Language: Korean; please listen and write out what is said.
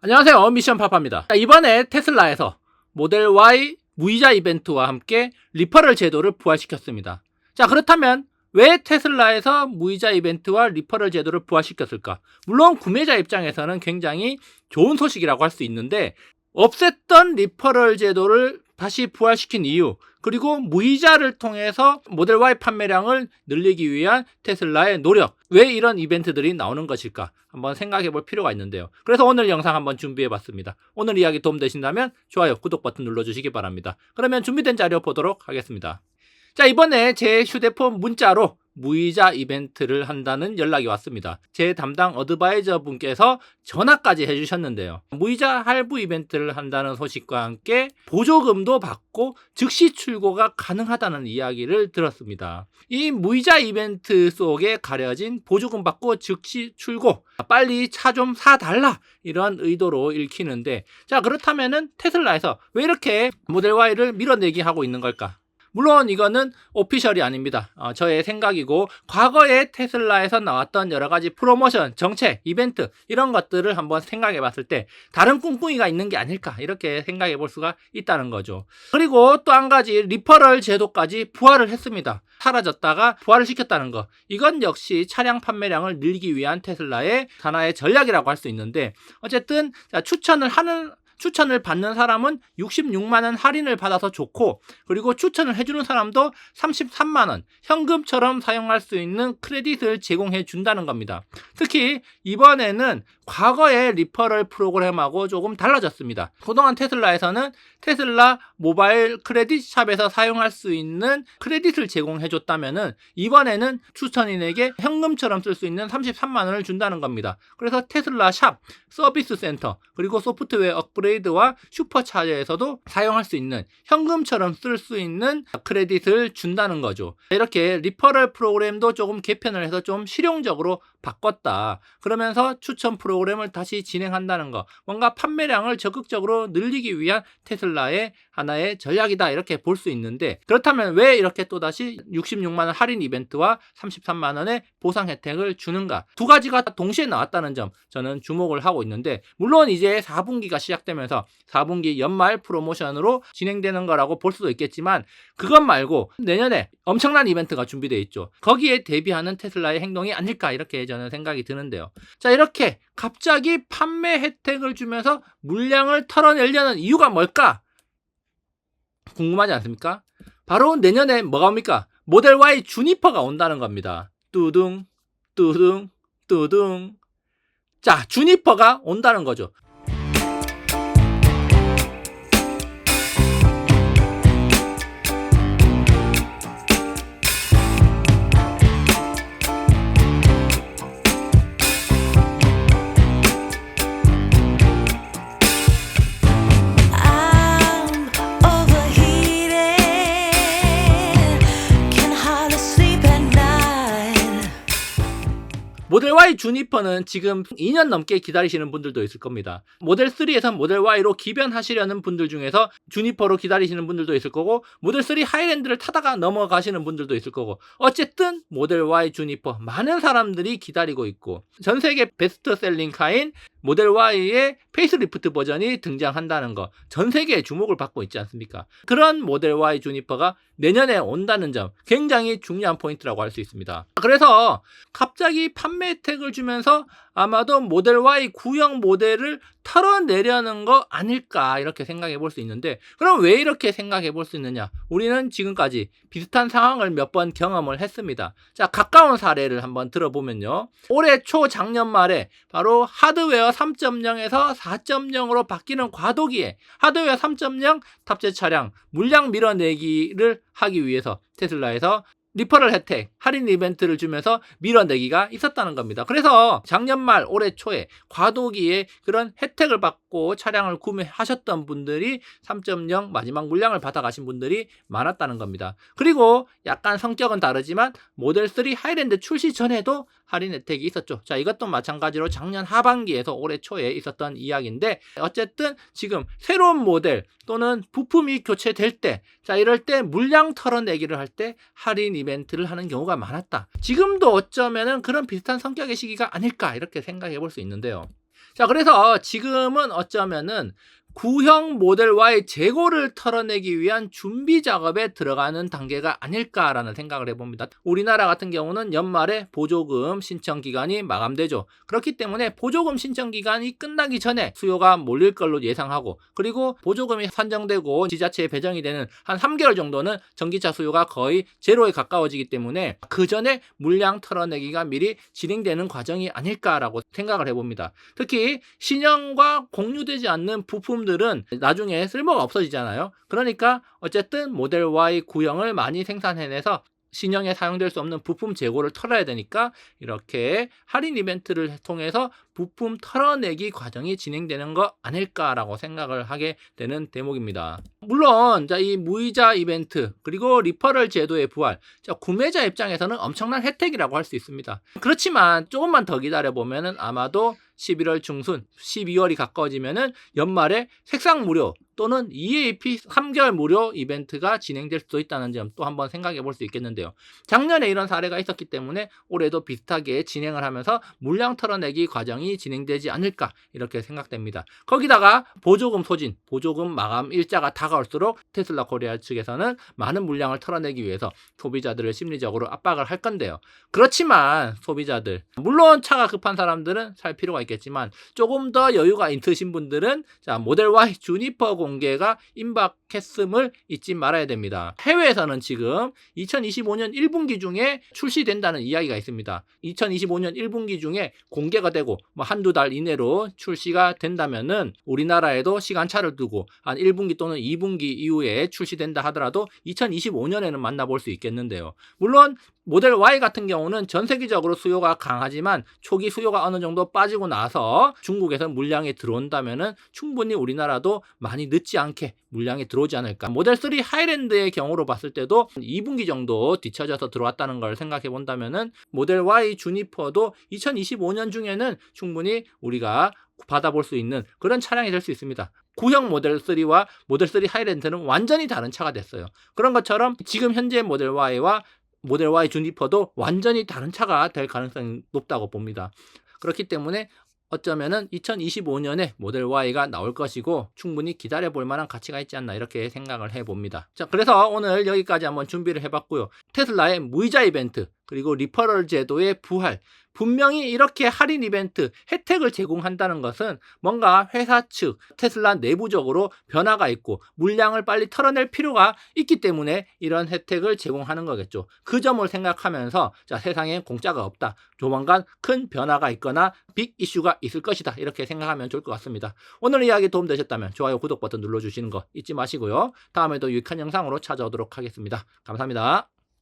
안녕하세요, 미션 파파입니다. 이번에 테슬라에서 모델 Y 무이자 이벤트와 함께 리퍼럴 제도를 부활시켰습니다. 자, 그렇다면 왜 테슬라에서 무이자 이벤트와 리퍼럴 제도를 부활시켰을까? 물론 구매자 입장에서는 굉장히 좋은 소식이라고 할 수 있는데, 없앴던 리퍼럴 제도를 다시 부활시킨 이유, 그리고 무이자를 통해서 모델 Y 판매량을 늘리기 위한 테슬라의 노력, 왜 이런 이벤트들이 나오는 것일까 한번 생각해 볼 필요가 있는데요. 그래서 오늘 영상 한번 준비해 봤습니다. 오늘 이야기 도움되신다면 좋아요, 구독 버튼 눌러주시기 바랍니다. 그러면 준비된 자료 보도록 하겠습니다. 자, 이번에 제 휴대폰 문자로 무이자 이벤트를 한다는 연락이 왔습니다. 제 담당 어드바이저 분께서 전화까지 해주셨는데요. 무이자 할부 이벤트를 한다는 소식과 함께 보조금도 받고 즉시 출고가 가능하다는 이야기를 들었습니다. 이 무이자 이벤트 속에 가려진 보조금 받고 즉시 출고, 빨리 차 좀 사달라, 이런 의도로 읽히는데, 자, 그렇다면은 테슬라에서 왜 이렇게 모델 Y를 밀어내기 하고 있는 걸까? 물론 이거는 오피셜이 아닙니다. 저의 생각이고, 과거에 테슬라에서 나왔던 여러 가지 프로모션, 정책, 이벤트, 이런 것들을 한번 생각해 봤을 때 다른 꿍꿍이가 있는 게 아닐까, 이렇게 생각해 볼 수가 있다는 거죠. 그리고 또 한 가지, 리퍼럴 제도까지 부활을 했습니다. 사라졌다가 부활을 시켰다는 거, 이건 역시 차량 판매량을 늘리기 위한 테슬라의 하나의 전략이라고 할 수 있는데, 어쨌든 추천을 받는 사람은 66만원 할인을 받아서 좋고, 그리고 추천을 해주는 사람도 33만원 현금처럼 사용할 수 있는 크레딧을 제공해 준다는 겁니다. 특히 이번에는 과거의 리퍼럴 프로그램하고 조금 달라졌습니다. 그동안 테슬라에서는 테슬라 모바일 크레딧 샵에서 사용할 수 있는 크레딧을 제공해 줬다면은, 이번에는 추천인에게 현금처럼 쓸 수 있는 33만원을 준다는 겁니다. 그래서 테슬라 샵, 서비스 센터, 그리고 소프트웨어 업그레이드와 슈퍼차저에서도 사용할 수 있는, 현금처럼 쓸 수 있는 크레딧을 준다는 거죠. 이렇게 리퍼럴 프로그램도 조금 개편을 해서 좀 실용적으로 바꿨다. 그러면서 추천 프로그램을 다시 진행한다는 거, 뭔가 판매량을 적극적으로 늘리기 위한 테슬라의 하나의 전략이다, 이렇게 볼 수 있는데, 그렇다면 왜 이렇게 또다시 66만원 할인 이벤트와 33만원의 보상 혜택을 주는가? 두 가지가 동시에 나왔다는 점 저는 주목을 하고 있는데, 물론 이제 4분기가 시작되면서 4분기 연말 프로모션으로 진행되는 거라고 볼 수도 있겠지만, 그것 말고 내년에 엄청난 이벤트가 준비되어 있죠. 거기에 대비하는 테슬라의 행동이 아닐까, 이렇게 저는 생각이 드는데요. 자, 이렇게 갑자기 판매 혜택을 주면서 물량을 털어내려는 이유가 뭘까? 궁금하지 않습니까? 바로 내년에 뭐가 옵니까? 모델 Y 주니퍼가 온다는 겁니다. 뚜둥 뚜둥 뚜둥. 자, 주니퍼가 온다는 거죠. 모델 Y 주니퍼는 지금 2년 넘게 기다리시는 분들도 있을 겁니다. 모델 3에서 모델 Y로 기변하시려는 분들 중에서 주니퍼로 기다리시는 분들도 있을 거고, 모델 3 하이랜드를 타다가 넘어가시는 분들도 있을 거고, 어쨌든 모델 Y 주니퍼 많은 사람들이 기다리고 있고, 전 세계 베스트셀링 카인 모델 Y의 페이스리프트 버전이 등장한다는 거, 전 세계에 주목을 받고 있지 않습니까? 그런 모델 Y 주니퍼가 내년에 온다는 점, 굉장히 중요한 포인트라고 할 수 있습니다. 그래서 갑자기 판매 혜택을 주면서 아마도 모델 Y 구형 모델을 털어내려는 거 아닐까, 이렇게 생각해 볼 수 있는데, 그럼 왜 이렇게 생각해 볼 수 있느냐? 우리는 지금까지 비슷한 상황을 몇 번 경험을 했습니다. 자, 가까운 사례를 한번 들어보면요, 올해 초 작년 말에 바로 하드웨어 3.0에서 4.0으로 바뀌는 과도기에 하드웨어 3.0 탑재 차량 물량 밀어내기를 하기 위해서 테슬라에서 리퍼럴 혜택, 할인 이벤트를 주면서 밀어내기가 있었다는 겁니다. 그래서 작년 말 올해 초에 과도기에 그런 혜택을 받고 차량을 구매하셨던 분들이 3.0 마지막 물량을 받아가신 분들이 많았다는 겁니다. 그리고 약간 성격은 다르지만 모델 3 하이랜드 출시 전에도 할인 혜택이 있었죠. 자, 이것도 마찬가지로 작년 하반기에서 올해 초에 있었던 이야기인데, 어쨌든 지금 새로운 모델 또는 부품이 교체될 때, 자, 이럴 때 물량 털어내기를 할 때 할인 이벤트를 하는 경우가 많았다. 지금도 어쩌면은 그런 비슷한 성격의 시기가 아닐까, 이렇게 생각해 볼 수 있는데요. 자, 그래서 지금은 어쩌면은 구형 모델 Y 재고를 털어내기 위한 준비 작업에 들어가는 단계가 아닐까라는 생각을 해봅니다. 우리나라 같은 경우는 연말에 보조금 신청 기간이 마감되죠. 그렇기 때문에 보조금 신청 기간이 끝나기 전에 수요가 몰릴 걸로 예상하고, 그리고 보조금이 산정되고 지자체에 배정이 되는 한 3개월 정도는 전기차 수요가 거의 제로에 가까워지기 때문에 그 전에 물량 털어내기가 미리 진행되는 과정이 아닐까라고 생각을 해봅니다. 특히 신형과 공유되지 않는 부품들은 나중에 쓸모가 없어지잖아요. 그러니까 어쨌든 모델 Y 구형을 많이 생산해내서 신형에 사용될 수 없는 부품 재고를 털어야 되니까 이렇게 할인 이벤트를 통해서 부품 털어내기 과정이 진행되는 거 아닐까라고 생각을 하게 되는 대목입니다. 물론 이 무이자 이벤트 그리고 리퍼럴 제도의 부활, 구매자 입장에서는 엄청난 혜택이라고 할 수 있습니다. 그렇지만 조금만 더 기다려보면 아마도 11월 중순, 12월이 가까워지면은 연말에 색상 무료 또는 EAP 3개월 무료 이벤트가 진행될 수도 있다는 점 또 한번 생각해 볼 수 있겠는데요. 작년에 이런 사례가 있었기 때문에 올해도 비슷하게 진행을 하면서 물량 털어내기 과정이 진행되지 않을까 이렇게 생각됩니다. 거기다가 보조금 소진, 보조금 마감 일자가 다가올수록 테슬라 코리아 측에서는 많은 물량을 털어내기 위해서 소비자들을 심리적으로 압박을 할 건데요. 그렇지만 소비자들, 물론 차가 급한 사람들은 살 필요가 있겠지만 조금 더 여유가 있으신 분들은 모델 Y 주니퍼 공개가 임박했음을 잊지 말아야 됩니다. 해외에서는 지금 2025년 1분기 중에 출시된다는 이야기가 있습니다. 2025년 1분기 중에 공개가 되고 한두 달 이내로 출시가 된다면은 우리나라에도 시간차를 두고 한 1분기 또는 2분기 이후에 출시된다 하더라도 2025년에는 만나볼 수 있겠는데요. 물론 모델 Y 같은 경우는 전 세계적으로 수요가 강하지만 초기 수요가 어느 정도 빠지고 나서 중국에서 물량이 들어온다면은 충분히 우리나라도 많이 늦지 않게 물량이 들어오지 않을까. 모델 3 하이랜드의 경우로 봤을 때도 2분기 정도 뒤쳐져서 들어왔다는 걸 생각해 본다면은 모델 Y 주니퍼도 2025년 중에는 충분히 우리가 받아볼 수 있는 그런 차량이 될 수 있습니다. 구형 모델 3와 모델 3 하이랜드는 완전히 다른 차가 됐어요. 그런 것처럼 지금 현재 모델 Y와 모델 Y 주니퍼도 완전히 다른 차가 될 가능성이 높다고 봅니다. 그렇기 때문에 어쩌면은 2025년에 모델 Y가 나올 것이고 충분히 기다려볼 만한 가치가 있지 않나 이렇게 생각을 해봅니다. 자, 그래서 오늘 여기까지 한번 준비를 해봤고요. 테슬라의 무이자 이벤트 그리고 리퍼럴 제도의 부활, 분명히 이렇게 할인 이벤트, 혜택을 제공한다는 것은 뭔가 회사 측, 테슬라 내부적으로 변화가 있고 물량을 빨리 털어낼 필요가 있기 때문에 이런 혜택을 제공하는 거겠죠. 그 점을 생각하면서 세상에 공짜가 없다. 조만간 큰 변화가 있거나 빅 이슈가 있을 것이다. 이렇게 생각하면 좋을 것 같습니다. 오늘 이야기 도움되셨다면 좋아요, 구독 버튼 눌러주시는 거 잊지 마시고요. 다음에도 유익한 영상으로 찾아오도록 하겠습니다. 감사합니다.